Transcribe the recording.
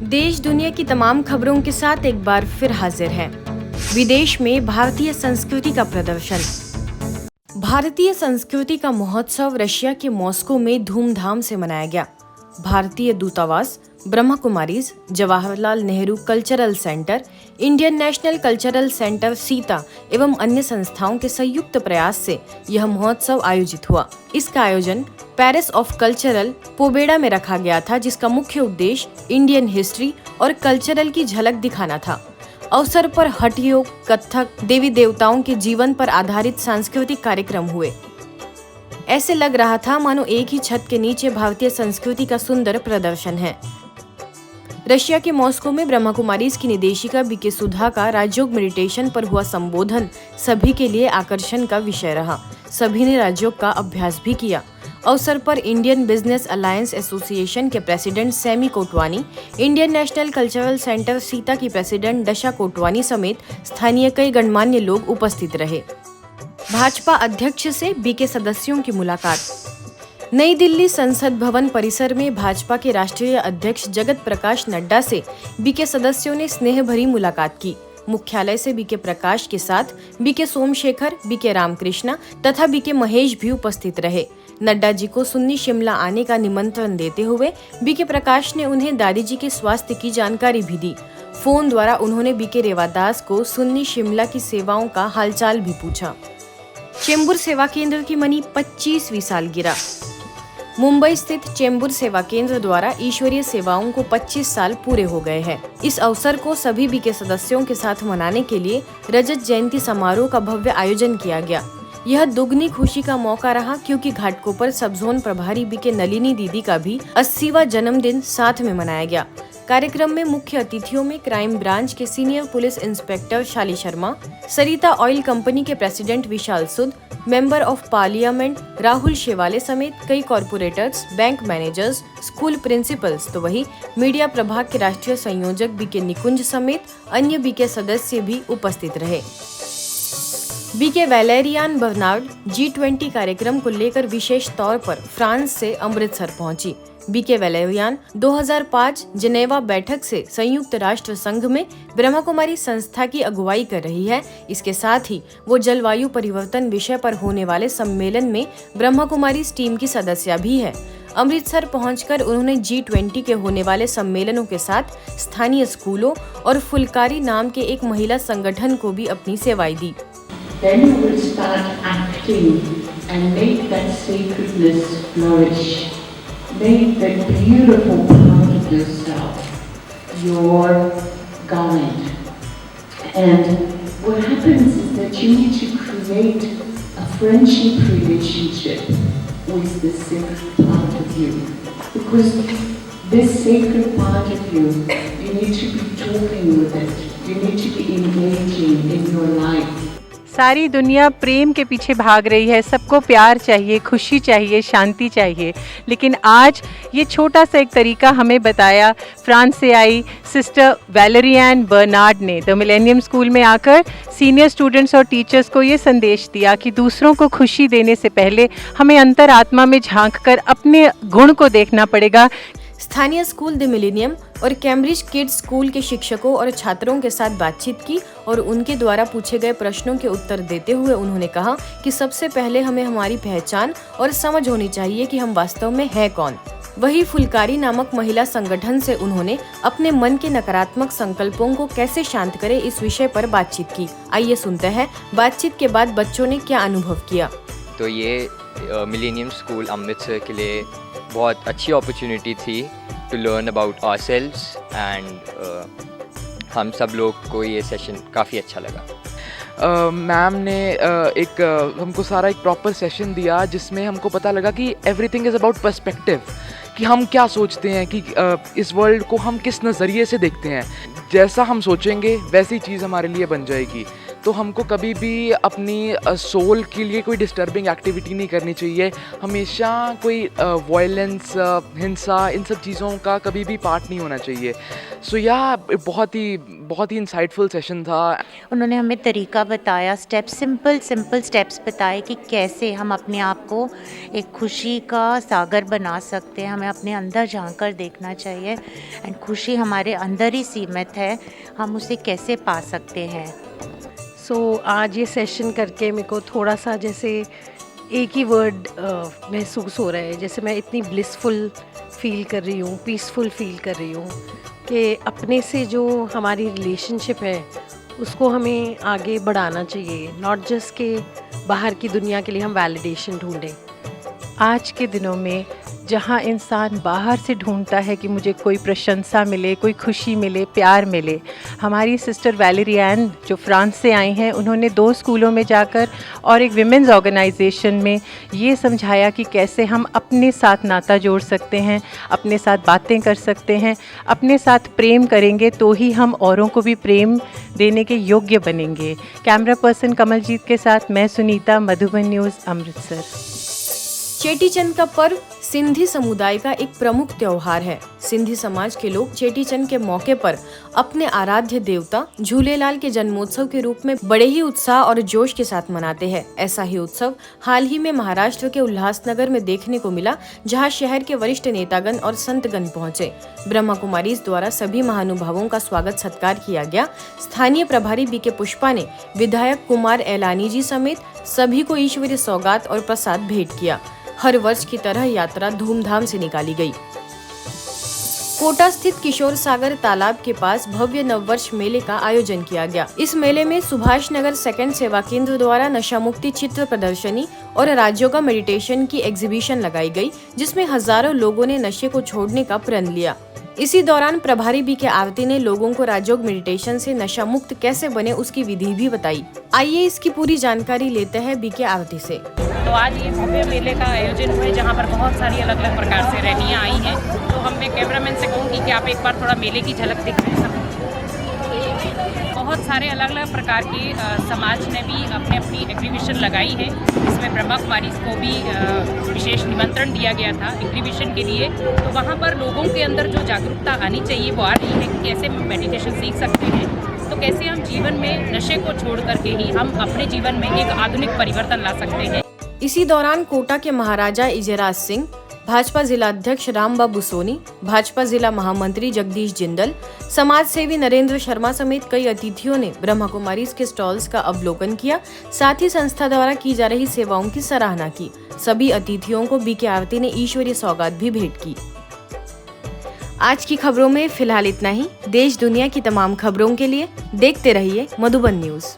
देश दुनिया की तमाम खबरों के साथ एक बार फिर हाजिर है। विदेश में भारतीय संस्कृति का प्रदर्शन। भारतीय संस्कृति का महोत्सव रशिया के मॉस्को में धूमधाम से मनाया गया। भारतीय दूतावास, Brahma Kumaris, Jawaharlal Nehru cultural centre, Indian national cultural centre Sita एवं अन्य संस्थाओं के संयुक्त प्रयास से यह महोत्सव आयोजित हुआ। इसका आयोजन पेरिस ऑफ कल्चरल पोबेडा में रखा गया था, जिसका मुख्य उद्देश्य इंडियन हिस्ट्री और कल्चरल की झलक दिखाना था। अवसर पर हठ योग, कथक, देवी देवताओं के जीवन पर आधारित सांस्कृतिक कार्यक्रम हुए। ऐसे लग रहा था मानो एक ही छत के नीचे भारतीय संस्कृति का सुंदर प्रदर्शन है। रशिया के मॉस्को में ब्रह्मा कुमारीज की निदेशिका बीके सुधा का राजयोग मेडिटेशन पर हुआ संबोधन सभी के लिए आकर्षण का विषय रहा। सभी ने राजयोग का अभ्यास भी किया। अवसर पर इंडियन बिजनेस अलायंस एसोसिएशन के president Sammy Kotwani, Indian national cultural centre Sita की प्रेसिडेंट दशा कोटवानी समेत स्थानीय कई गणमान्य लोग उपस्थित रहे। भाजपा अध्यक्ष से बीके सदस्यों की मुलाकात। नई दिल्ली संसद भवन परिसर में भाजपा के राष्ट्रीय अध्यक्ष जगत प्रकाश नड्डा से बीके सदस्यों ने स्नेह भरी मुलाकात की। मुख्यालय से बीके प्रकाश के साथ बीके सोमशेखर, बीके रामकृष्णा तथा बीके महेश भी उपस्थित रहे। नड्डा जी को सुन्नी शिमला आने का निमंत्रण देते हुए बीके प्रकाश ने उन्हें दादी जी के स्वास्थ्य की जानकारी भी दी। फोन द्वारा उन्होंने बीके रेवादास को सुन्नी शिमला की सेवाओं का हालचाल भी पूछा। चेंबूर सेवा केंद्र की मनी 25वीं सालगिरह। मुंबई स्थित चेंबूर सेवा केंद्र द्वारा ईश्वरीय सेवाओं को 25 साल पूरे हो गए हैं। इस अवसर को सभी बीके सदस्यों के साथ मनाने के लिए रजत जयंती समारोह का भव्य आयोजन किया गया। यह दुगनी खुशी का मौका रहा, क्योंकि घाटकोपर सब जोन प्रभारी बीके नलिनी दीदी का भी 80वां जन्मदिन साथ में मनाया गया। कार्यक्रम में मुख्य अतिथियों में क्राइम ब्रांच के सीनियर पुलिस इंस्पेक्टर शाली शर्मा, सरिता ऑयल कंपनी के प्रेसिडेंट विशाल सुद, मेंबर ऑफ पार्लियामेंट राहुल शेवाले समेत कई corporators, bank managers, school principles, तो वही मीडिया प्रभाग के राष्ट्रीय संयोजक बीके निकुंज समेत अन्य बीके सदस्य भी उपस्थित रहे। बीके वैलेरियान बर्नार्ड G20 कार्यक्रम को लेकर विशेष तौर पर फ्रांस से अमृतसर पहुंची। बीके वैलेरियान 2005 जिनेवा बैठक से संयुक्त राष्ट्र संघ में ब्रह्मा कुमारी संस्था की अगुवाई कर रही है। इसके साथ ही वो जलवायु परिवर्तन विषय पर होने वाले सम्मेलन में ब्रह्मा कुमारी टीम की सदस्य भी है। अमृतसर पहुंचकर उन्होंने G20 के होने वाले सम्मेलनों के साथ स्थानीय स्कूलों और फुलकारी नाम के एक महिला संगठन को भी अपनी सेवाएं दी। Then you will start acting and make that sacredness flourish. Make that beautiful part of yourself your garment. And what happens is that you need to create a friendship relationship with the sacred part of you. Because this sacred part of you, you need to be talking with it. You need to be engaging in your life. सारी दुनिया प्रेम के पीछे भाग रही है। सबको प्यार चाहिए, खुशी चाहिए, शांति चाहिए। लेकिन आज ये छोटा सा एक तरीका हमें बताया फ्रांस से आई सिस्टर वैलेरियान बर्नार्ड ने। द मिलेनियम स्कूल में आकर सीनियर स्टूडेंट्स और टीचर्स को ये संदेश दिया कि दूसरों को खुशी देने से पहले हमें अंतरात्मा में झांक कर अपने गुण को देखना पड़ेगा। स्थानीय स्कूल द मिलेनियम और कैम्ब्रिज किड्स स्कूल के शिक्षकों और छात्रों के साथ बातचीत की और उनके द्वारा पूछे गए प्रश्नों के उत्तर देते हुए उन्होंने कहा कि सबसे पहले हमें हमारी पहचान और समझ होनी चाहिए कि हम वास्तव में हैं कौन। वही फुलकारी नामक महिला संगठन से उन्होंने अपने मन के नकारात्मक संकल्पों को कैसे शांत करें इस विषय पर बातचीत की। आइए सुनते हैं बातचीत के बाद बच्चों ने क्या अनुभव किया। तो ये मिलेनियम स्कूल अमृतसर के लिए बहुत अच्छी अपॉर्चुनिटी थी to learn about ourselves and हम सब लोग को ये सेशन काफ़ी अच्छा लगा। मैम ने हमको सारा एक प्रॉपर सेशन दिया जिसमें हमको पता लगा कि एवरीथिंग इज़ अबाउट पर्सपेक्टिव, कि हम क्या सोचते हैं, कि इस वर्ल्ड को हम किस नज़रिए से देखते हैं। जैसा हम सोचेंगे वैसी चीज़ हमारे लिए बन जाएगी। तो हमको कभी भी अपनी सोल के लिए कोई डिस्टर्बिंग एक्टिविटी नहीं करनी चाहिए। हमेशा कोई वायलेंस, हिंसा, इन सब चीज़ों का कभी भी पार्ट नहीं होना चाहिए। सो बहुत ही इंसाइटफुल सेशन था। उन्होंने हमें तरीका बताया, सिंपल स्टेप्स बताए कि कैसे हम अपने आप को एक खुशी का सागर बना सकते हैं। हमें अपने अंदर झांक कर देखना चाहिए एंड खुशी हमारे अंदर ही सीमित है, हम उसे कैसे पा सकते हैं। आज ये सेशन करके मेरे को थोड़ा सा जैसे एक ही वर्ड महसूस हो रहा है, जैसे मैं इतनी ब्लिसफुल फील कर रही हूँ, पीसफुल फील कर रही हूँ कि अपने से जो हमारी रिलेशनशिप है उसको हमें आगे बढ़ाना चाहिए, नॉट जस्ट के बाहर की दुनिया के लिए हम वैलिडेशन ढूंढें। आज के दिनों में जहाँ इंसान बाहर से ढूंढता है कि मुझे कोई प्रशंसा मिले, कोई खुशी मिले, प्यार मिले, हमारी सिस्टर वैलेरी एन जो फ्रांस से आई हैं, उन्होंने 2 स्कूलों में जाकर और एक विमेंस ऑर्गेनाइजेशन में ये समझाया कि कैसे हम अपने साथ नाता जोड़ सकते हैं, अपने साथ बातें कर सकते हैं, अपने साथ प्रेम करेंगे तो ही हम औरों को भी प्रेम देने के योग्य बनेंगे। कैमरा पर्सन कमलजीत के साथ मैं सुनीता, मधुबन न्यूज़, अमृतसर। चेटी चंद का पर्व सिंधी समुदाय का एक प्रमुख त्योहार है। सिंधी समाज के लोग चेटी चंद के मौके पर अपने आराध्य देवता झूलेलाल के जन्मोत्सव के रूप में बड़े ही उत्साह और जोश के साथ मनाते हैं। ऐसा ही उत्सव हाल ही में महाराष्ट्र के उल्लासनगर में देखने को मिला, जहां शहर के वरिष्ठ नेतागण और संतगण पहुंचे। ब्रह्मा कुमारीज द्वारा सभी महानुभावों का स्वागत सत्कार किया गया। स्थानीय प्रभारी बीके पुष्पा ने विधायक कुमार एलानी जी समेत सभी को ईश्वरीय सौगात और प्रसाद भेंट किया। हर वर्ष की तरह यात्रा धूमधाम से निकाली गई। कोटा स्थित किशोर सागर तालाब के पास भव्य नववर्ष मेले का आयोजन किया गया। इस मेले में सुभाष नगर सेकंड सेवा केंद्र द्वारा नशा मुक्ति चित्र प्रदर्शनी और राज्यों का मेडिटेशन की एग्जीबिशन लगाई गई, जिसमें हजारों लोगों ने नशे को छोड़ने का प्रण लिया। इसी दौरान प्रभारी बीके आरती ने लोगों को राजयोग मेडिटेशन से नशा मुक्त कैसे बने उसकी विधि भी बताई। आइए इसकी पूरी जानकारी लेते हैं बीके आरती से। तो आज ये भव्य मेले का आयोजन हुआ है, जहाँ पर बहुत सारी अलग अलग प्रकार से रैलियाँ आई हैं। तो हम मैं कैमरामैन से कहूँगी कि आप एक बार थोड़ा मेले की झलक दिखाएं सब। बहुत सारे अलग अलग प्रकार के समाज ने भी अपनी एग्जीबिशन लगाई है। इसमें ब्रह्मा कुमारीज को भी विशेष निमंत्रण दिया गया था एग्जीबिशन के लिए। तो वहाँ पर लोगों के अंदर जो जागरूकता आनी चाहिए वो आ रही है कि कैसे मेडिटेशन सीख सकते हैं, तो कैसे हम जीवन में नशे को छोड़ करके ही हम अपने जीवन में एक आधुनिक परिवर्तन ला सकते हैं। इसी दौरान कोटा के महाराजा इजराज सिंह, भाजपा जिला अध्यक्ष रामबाबू सोनी, भाजपा जिला महामंत्री जगदीश जिंदल, समाज सेवी नरेंद्र शर्मा समेत कई अतिथियों ने ब्रह्मा कुमारीज के स्टॉल्स का अवलोकन किया। साथ ही संस्था द्वारा की जा रही सेवाओं की सराहना की। सभी अतिथियों को बीके आरती ने ईश्वरीय सौगात भी भेंट की। आज की खबरों में फिलहाल इतना ही। देश दुनिया की तमाम खबरों के लिए देखते रहिए मधुबन न्यूज़।